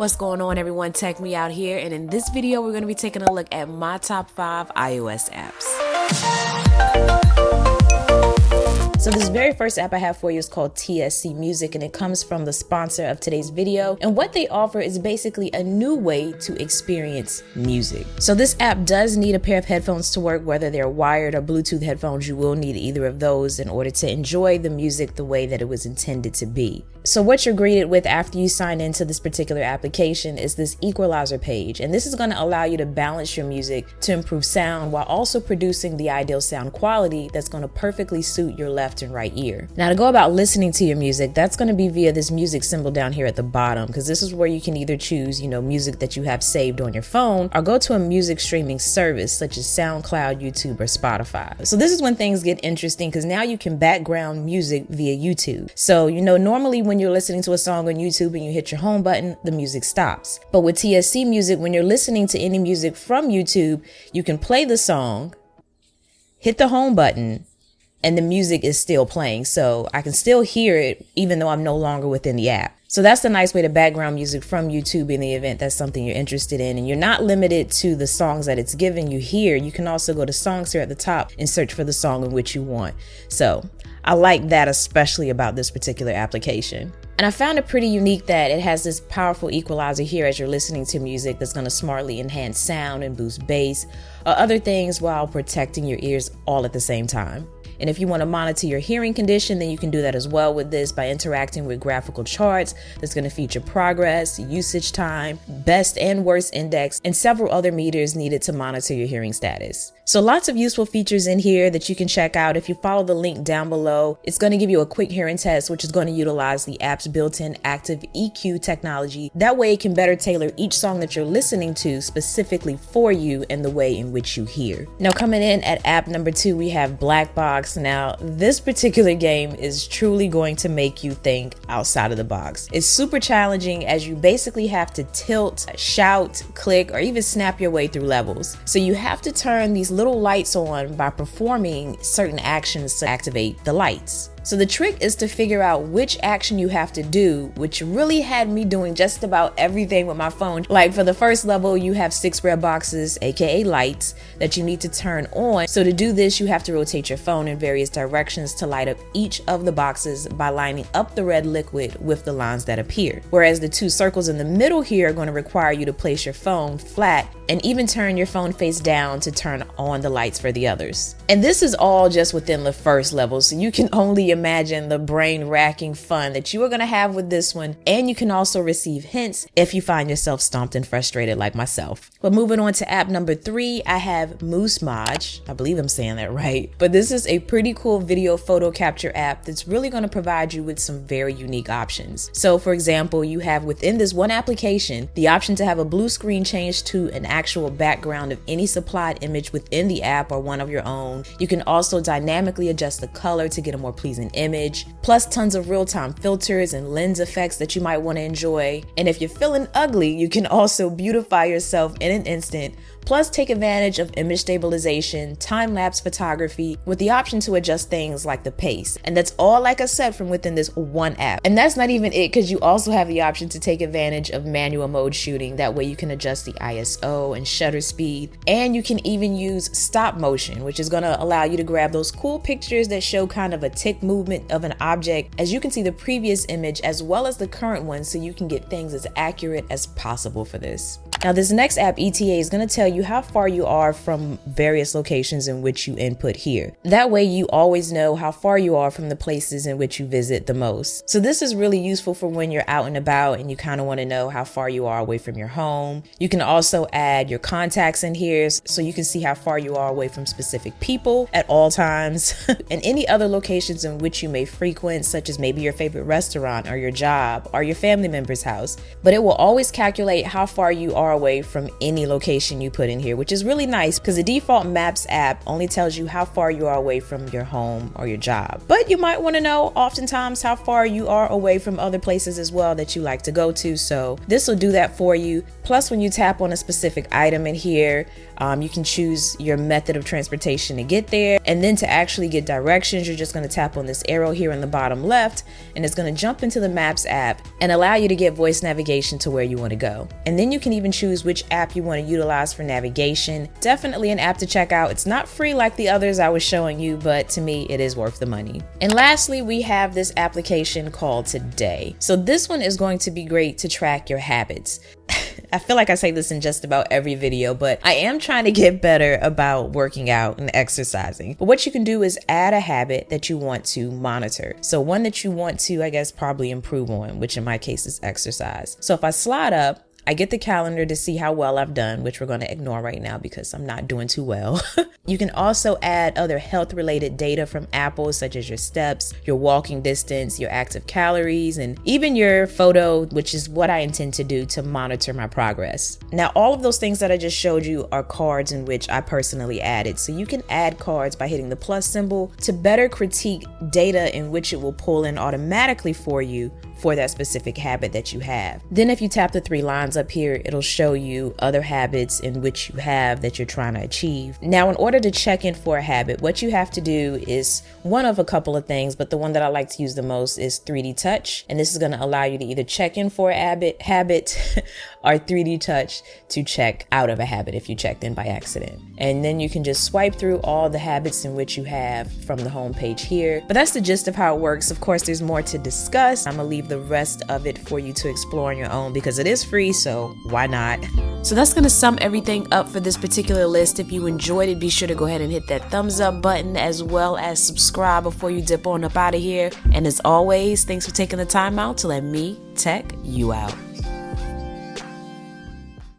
What's going on, everyone? Tech Me Out here, and in this video we're going to be taking a look at my top 5 iOS apps. So this very first app I have for you is called TSC Music, and it comes from the sponsor of today's video. And what they offer is basically a new way to experience music. So this app does need a pair of headphones to work, whether they're wired or Bluetooth headphones. You will need either of those in order to enjoy the music the way that it was intended to be. So what you're greeted with after you sign into this particular application is this equalizer page, and this is going to allow you to balance your music to improve sound while also producing the ideal sound quality that's going to perfectly suit your left and right ear. Now, to go about listening to your music, that's going to be via this music symbol down here at the bottom, because this is where you can either choose, music that you have saved on your phone, or go to a music streaming service such as SoundCloud, YouTube, or Spotify. So this is when things get interesting, because now you can background music via YouTube. So, normally when you're listening to a song on YouTube and you hit your home button, the music stops. But with TSC Music, when you're listening to any music from YouTube, you can play the song, hit the home button, and the music is still playing. So I can still hear it even though I'm no longer within the app. So that's the nice way to background music from YouTube in the event that's something you're interested in. And you're not limited to the songs that it's giving you here. You can also go to songs here at the top and search for the song in which you want. So I like that, especially about this particular application. And I found it pretty unique that it has this powerful equalizer here as you're listening to music that's going to smartly enhance sound and boost bass or other things while protecting your ears all at the same time. And if you want to monitor your hearing condition, then you can do that as well with this by interacting with graphical charts that's going to feature progress, usage time, best and worst index, and several other meters needed to monitor your hearing status. So lots of useful features in here that you can check out. If you follow the link down below, it's going to give you a quick hearing test, which is going to utilize the app's built-in active EQ technology. That way it can better tailor each song that you're listening to specifically for you and the way in which you hear. Now, coming in at app number 2, we have Black Box. Now, this particular game is truly going to make you think outside of the box. It's super challenging as you basically have to tilt, shout, click, or even snap your way through levels. So you have to turn these little lights on by performing certain actions to activate the lights. So the trick is to figure out which action you have to do, which really had me doing just about everything with my phone. Like for the first level, you have 6 red boxes, aka lights, that you need to turn on. So to do this, you have to rotate your phone in various directions to light up each of the boxes by lining up the red liquid with the lines that appear. Whereas the 2 circles in the middle here are going to require you to place your phone flat and even turn your phone face down to turn on the lights for the others. And this is all just within the first level, so you can only imagine the brain-racking fun that you are going to have with this one, and you can also receive hints if you find yourself stumped and frustrated like myself. But moving on to app number 3, I have Moose Maj. I believe I'm saying that right. But this is a pretty cool video photo capture app that's really going to provide you with some very unique options. So for example, you have within this one application the option to have a blue screen change to an actual background of any supplied image within the app or one of your own. You can also dynamically adjust the color to get a more pleasing image, plus tons of real-time filters and lens effects that you might want to enjoy. And if you're feeling ugly, you can also beautify yourself in an instant, plus take advantage of image stabilization, time-lapse photography with the option to adjust things like the pace. And that's all, like I said, from within this one app. And that's not even it, because you also have the option to take advantage of manual mode shooting. That way you can adjust the ISO and shutter speed, and you can even use stop motion, which is going to allow you to grab those cool pictures that show kind of a tick movement of an object, as you can see the previous image as well as the current one, so you can get things as accurate as possible for this. Now, this next app, ETA, is going to tell you how far you are from various locations in which you input here. That way you always know how far you are from the places in which you visit the most. So this is really useful for when you're out and about and you kind of want to know how far you are away from your home. You can also add your contacts in here so you can see how far you are away from specific people at all times and any other locations in which you may frequent, such as maybe your favorite restaurant or your job or your family member's house. But it will always calculate how far you are away from any location you put in here, which is really nice because the default Maps app only tells you how far you are away from your home or your job. But you might want to know oftentimes how far you are away from other places as well that you like to go to. So this will do that for you. Plus, when you tap on a specific item in here, you can choose your method of transportation to get there. And then to actually get directions, you're just going to tap on this arrow here in the bottom left, and it's going to jump into the Maps app and allow you to get voice navigation to where you want to go. And then you can even choose which app you want to utilize for navigation. Definitely an app to check out. It's not free like the others I was showing you, but to me, it is worth the money. And lastly, we have this application called Today. So this one is going to be great to track your habits. I feel like I say this in just about every video, but I am trying to get better about working out and exercising. But what you can do is add a habit that you want to monitor. So one that you want to, I guess, probably improve on, which in my case is exercise. So if I slide up, I get the calendar to see how well I've done, which we're going to ignore right now because I'm not doing too well. You can also add other health related data from Apple, such as your steps, your walking distance, your active calories, and even your photo, which is what I intend to do to monitor my progress. Now, all of those things that I just showed you are cards in which I personally added. So you can add cards by hitting the plus symbol to better critique data in which it will pull in automatically for you for that specific habit that you have. Then if you tap the 3 lines up here, it'll show you other habits in which you have that you're trying to achieve. Now, in order to check in for a habit, what you have to do is one of a couple of things, but the one that I like to use the most is 3D touch. And this is going to allow you to either check in for a habit or 3D touch to check out of a habit if you checked in by accident. And then you can just swipe through all the habits in which you have from the home page here. But that's the gist of how it works. Of course, there's more to discuss. I'm gonna leave the rest of it for you to explore on your own because it is free, so why not? So that's gonna sum everything up for this particular list. If you enjoyed it, be sure to go ahead and hit that thumbs up button as well as subscribe before you dip on up out of here. And as always, thanks for taking the time out to let me tech you out.